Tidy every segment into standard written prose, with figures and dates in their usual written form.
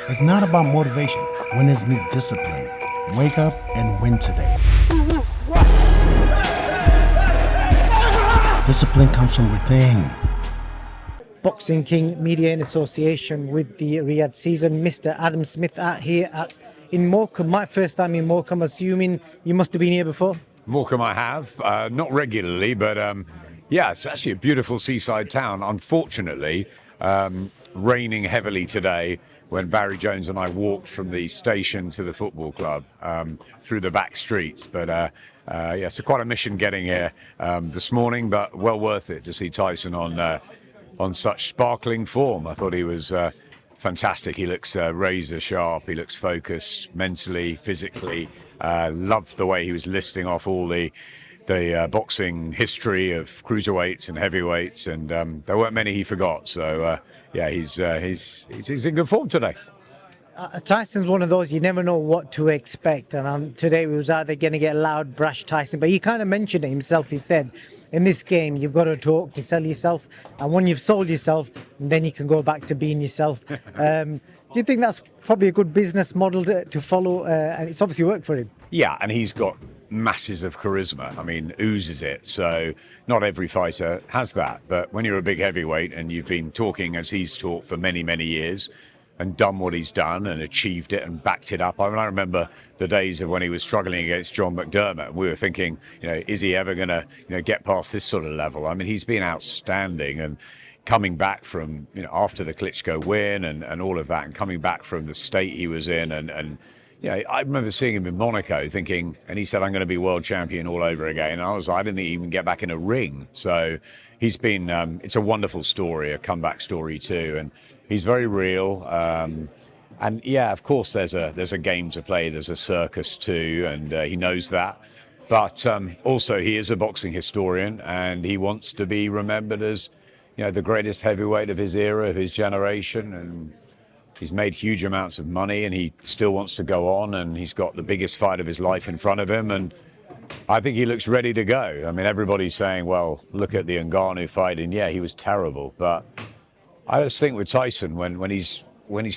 It's not about motivation. Winners need discipline. Wake up and win today. Discipline comes from within. Boxing King Media in association with the Riyadh season. Mr. Adam Smith in Morecambe. My first time in Morecambe, assuming you must have been here before. Morecambe I have, not regularly, but yeah, it's actually a beautiful seaside town. Unfortunately, raining heavily today when Barry Jones and I walked from the station to the football club through the back streets. But yeah, so quite a mission getting here this morning, but well worth it to see Tyson on such sparkling form. I thought he was fantastic. He looks razor sharp. He looks focused mentally, physically. Loved the way he was listing off all the boxing history of cruiserweights and heavyweights, and there weren't many he forgot. So yeah, he's in good form today. Tyson's one of those you never know what to expect, and today we was either going to get loud, brash Tyson, but he kind of mentioned it himself. He said, in this game, you've got to talk to sell yourself, and when you've sold yourself, then you can go back to being yourself. Do you think that's probably a good business model to follow? And it's obviously worked for him. Yeah, and he's got masses of charisma. I mean, oozes it. So not every fighter has that. But when you're a big heavyweight and you've been talking as he's talked for many, many years and done what he's done and achieved it and backed it up. I mean, I remember the days of when he was struggling against John McDermott. We were thinking, is he ever going to, get past this sort of level? I mean, he's been outstanding, and coming back from, after the Klitschko win and all of that, and coming back from the state he was in, and I remember seeing him in Monaco thinking, and he said, I'm going to be world champion all over again. And I was like, I didn't even get back in a ring. So he's been, it's a wonderful story, a comeback story too. And he's very real. And yeah, of course, there's a game to play. There's a circus too. And he knows that. But also he is a boxing historian, and he wants to be remembered as, the greatest heavyweight of his era, of his generation. And he's made huge amounts of money, and he still wants to go on, and he's got the biggest fight of his life in front of him, and I think he looks ready to go. I mean, everybody's saying, well, look at the Ngannou fight, and yeah, he was terrible. But I just think with Tyson, when he's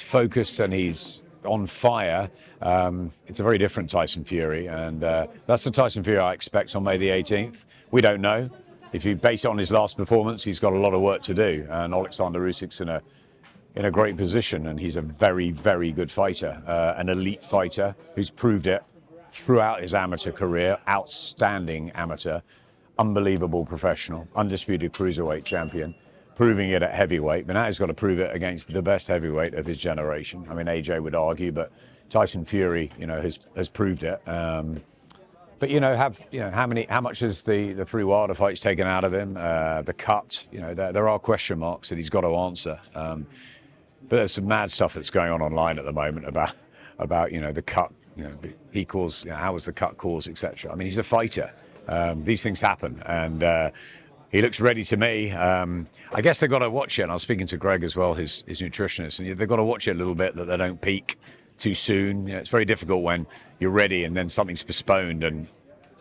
focused and he's on fire, it's a very different Tyson Fury, and that's the Tyson Fury I expect on May the 18th. We don't know. If you base it on his last performance, he's got a lot of work to do, and Alexander Usyk's in a great position, and he's a very, very good fighter, an elite fighter who's proved it throughout his amateur career. Outstanding amateur, unbelievable professional, undisputed cruiserweight champion, proving it at heavyweight. But now he's got to prove it against the best heavyweight of his generation. I mean, AJ would argue, but Tyson Fury, has proved it. But how much has the three Wilder fights taken out of him? The cut, there are question marks that he's got to answer. But there's some mad stuff that's going on online at the moment about the cut. He caused, how was the cut caused, etc. I mean, he's a fighter. These things happen, and he looks ready to me. I guess they've got to watch it. And I was speaking to Greg as well, his nutritionist, and they've got to watch it a little bit, that they don't peak too soon. It's very difficult when you're ready and then something's postponed, and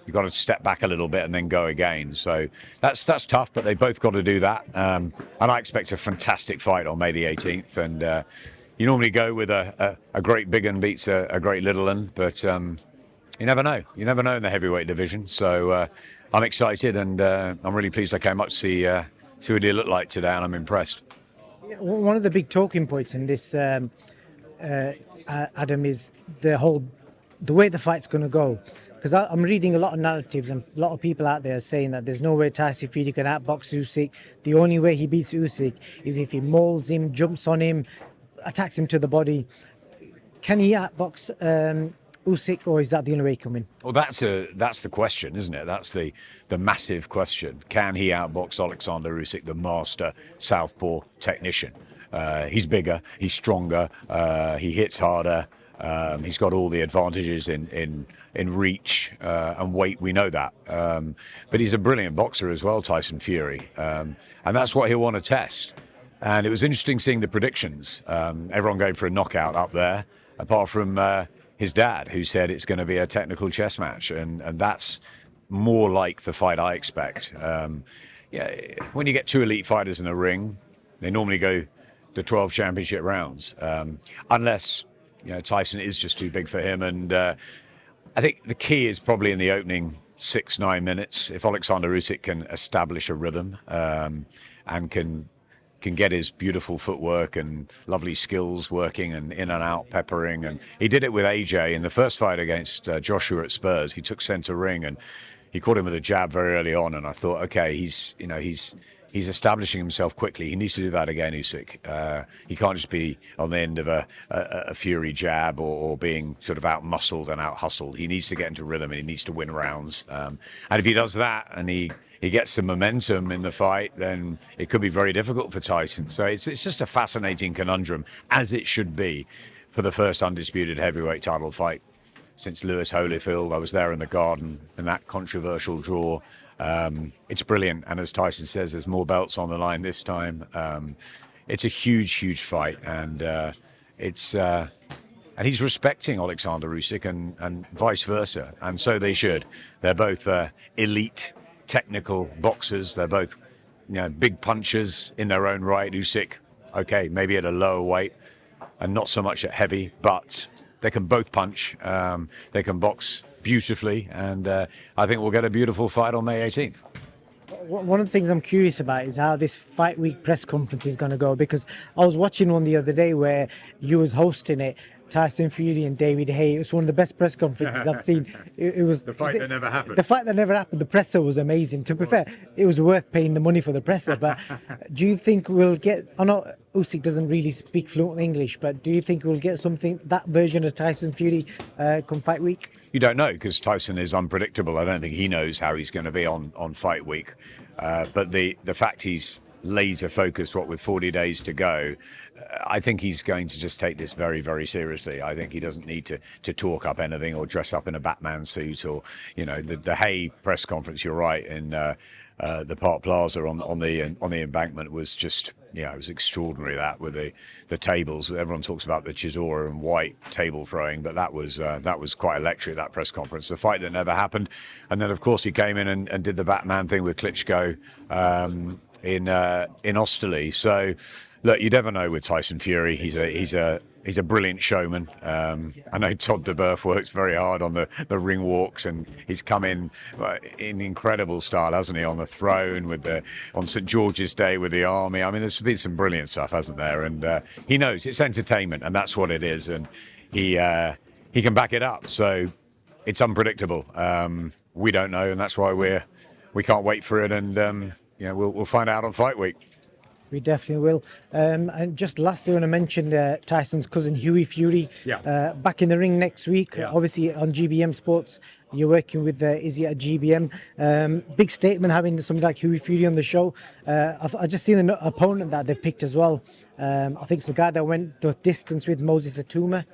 you've got to step back a little bit and then go again. So that's tough, but they both got to do that. And I expect a fantastic fight on May the 18th. And you normally go with a great big un beats a great little un, but you never know. You never know in the heavyweight division. So I'm excited, and I'm really pleased I came up to see what he looked like today, and I'm impressed. One of the big talking points in this, Adam, is the way the fight's going to go. Because I'm reading a lot of narratives, and a lot of people out there saying that there's no way Tyson Fury can outbox Usyk. The only way he beats Usyk is if he mauls him, jumps on him, attacks him to the body. Can he outbox Usyk, or is that the only way he come in? Well, that's the question, isn't it? That's the massive question. Can he outbox Alexander Usyk, the master southpaw technician? He's bigger, he's stronger, he hits harder. He's got all the advantages in reach and weight. We know that, but he's a brilliant boxer as well, Tyson Fury, and that's what he'll want to test. And it was interesting seeing the predictions. Everyone going for a knockout up there, apart from his dad, who said it's going to be a technical chess match, and that's more like the fight I expect. When you get two elite fighters in a ring, they normally go the 12 championship rounds, unless Tyson is just too big for him. And I think the key is probably in the opening 6-9 minutes. If Alexander Usyk can establish a rhythm and can get his beautiful footwork and lovely skills working and in and out peppering, and he did it with AJ in the first fight against Joshua at Spurs. He took center ring and he caught him with a jab very early on, and I thought, okay, he's establishing himself quickly. He needs to do that again, Usyk. He can't just be on the end of a Fury jab or being sort of out-muscled and out-hustled. He needs to get into rhythm and he needs to win rounds. And if he does that and he gets some momentum in the fight, then it could be very difficult for Tyson. So it's just a fascinating conundrum, as it should be, for the first undisputed heavyweight title fight since Lewis Holyfield. I was there in the Garden in that controversial draw. It's brilliant, and as Tyson says, there's more belts on the line this time. It's a huge fight, and and he's respecting Alexander Usyk and vice versa, and so they should. They're both elite technical boxers. They're both big punchers in their own right. Usyk, okay, maybe at a lower weight and not so much at heavy, but they can both punch. They can box beautifully, and I think we'll get a beautiful fight on May 18th. One of the things I'm curious about is how this fight week press conference is going to go, because I was watching one the other day where you was hosting it, Tyson Fury and David Haye. It was one of the best press conferences I've seen. It was the fight that never happened. The fight that never happened. The presser was amazing. To be fair, it was worth paying the money for the presser. But do you think we'll get? I know Usyk doesn't really speak fluent English, but do you think we'll get something, that version of Tyson Fury, come fight week? You don't know, because Tyson is unpredictable. I don't think he knows how he's going to be on fight week. But the fact he's laser focused, with 40 days to go, I think he's going to just take this very, very seriously. I think he doesn't need to talk up anything or dress up in a Batman suit or, the Haye press conference. You're right, in the Park Plaza on the embankment was just, it was extraordinary, that with the tables. Everyone talks about the Chisora and White table throwing, but that was quite electric, that press conference. The fight that never happened, and then of course he came in and did the Batman thing with Klitschko in Osterley. So look, you never know with Tyson Fury. He's a brilliant showman. I know Todd DeBerth works very hard on the ring walks, and he's come in incredible style, hasn't he, on the throne on St. George's Day with the army. I mean, there's been some brilliant stuff, hasn't there? And he knows it's entertainment, and that's what it is. And he can back it up. So it's unpredictable. We don't know, and that's why we can't wait for it. And we'll find out on fight week. We definitely will. And just lastly, I want to mention Tyson's cousin, Hughie Fury, back in the ring next week. Yeah. Obviously on GBM Sports, you're working with Izzy at GBM. Big statement having somebody like Hughie Fury on the show. I just seen an opponent that they've picked as well. I think it's the guy that went the distance with Moses Atuma.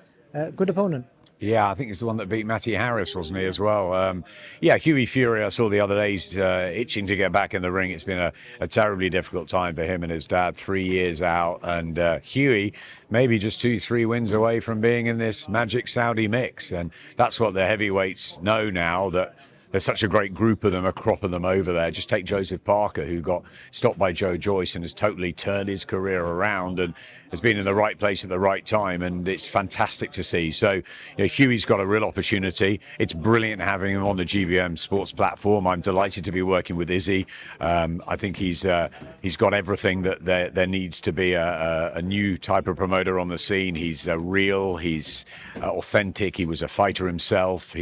Good opponent. Yeah, I think it's the one that beat Matty Harris, wasn't he, as well? Hughie Fury, I saw the other day, he's itching to get back in the ring. It's been a terribly difficult time for him and his dad, 3 years out. And Hughie, maybe just 2-3 wins away from being in this magic Saudi mix. And that's what the heavyweights know now, that there's such a great group of them, a crop of them over there. Just take Joseph Parker, who got stopped by Joe Joyce and has totally turned his career around and has been in the right place at the right time, and it's fantastic to see. So Hughie's got a real opportunity. It's brilliant having him on the GBM Sports platform. I'm delighted to be working with Izzy. I think he's got everything that there needs to be a new type of promoter on the scene. He's real, he's authentic, he was a fighter himself.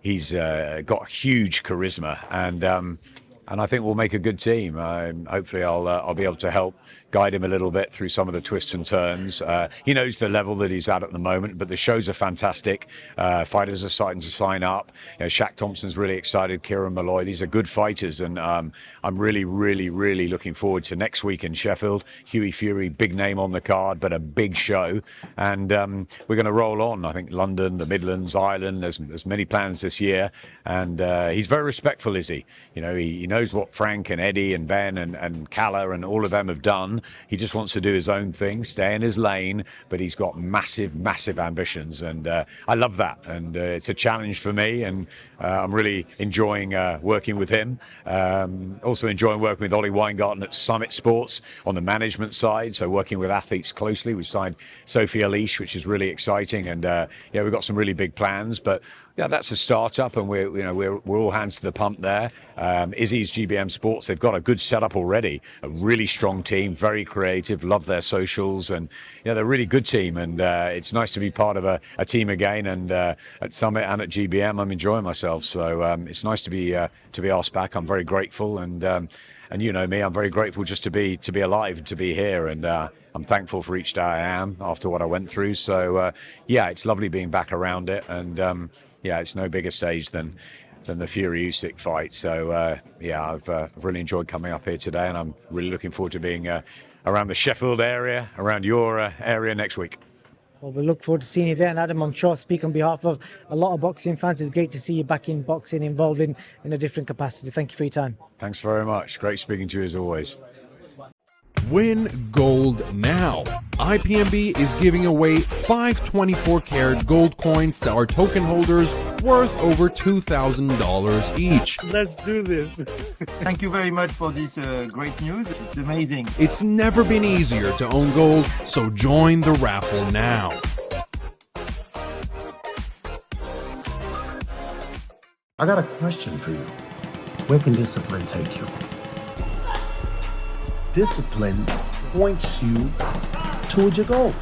He's got huge charisma, and I think we'll make a good team. Hopefully, I'll be able to help guide him a little bit through some of the twists and turns. He knows the level that he's at the moment, but the shows are fantastic. Fighters are starting to sign up. Shaq Thompson's really excited. Kieran Malloy. These are good fighters, and I'm really, really, really looking forward to next week in Sheffield. Hughie Fury, big name on the card, but a big show, and we're going to roll on. I think London, the Midlands, Ireland. There's many plans this year, and he's very respectful, is he? He knows knows what Frank and Eddie and Ben and Calla and all of them have done. He just wants to do his own thing, stay in his lane, but he's got massive, massive ambitions, and I love that. And it's a challenge for me, and I'm really enjoying working with him. Also enjoying working with Ollie Weingarten at Summit Sports on the management side, so working with athletes closely. We signed Sophie Alish, which is really exciting, and yeah, we've got some really big plans, but yeah, that's a startup, and we're all hands to the pump there. Izzy's GBM Sports, they've got a good setup already, a really strong team, very creative, love their socials, and yeah, they're a really good team, and it's nice to be part of a team again. And at Summit and at GBM, I'm enjoying myself, so it's nice to be asked back. I'm very grateful, and you know me, I'm very grateful just to be alive and to be here, and I'm thankful for each day I am after what I went through. So yeah, it's lovely being back around it, and yeah, it's no bigger stage than the Fury Usyk fight. So yeah, I've really enjoyed coming up here today, and I'm really looking forward to being around the Sheffield area, around your area next week. Well, we look forward to seeing you there. And Adam, I'm sure I speak on behalf of a lot of boxing fans. It's great to see you back in boxing, involved in a different capacity. Thank you for your time. Thanks very much. Great speaking to you as always. Win gold now. IPMB is giving away 5 24-karat gold coins to our token holders worth over $2,000 each. Let's do this. Thank you very much for this great news. It's amazing. It's never been easier to own gold, so join the raffle now. I got a question for you. Where can discipline take you? Discipline points you toward your goals.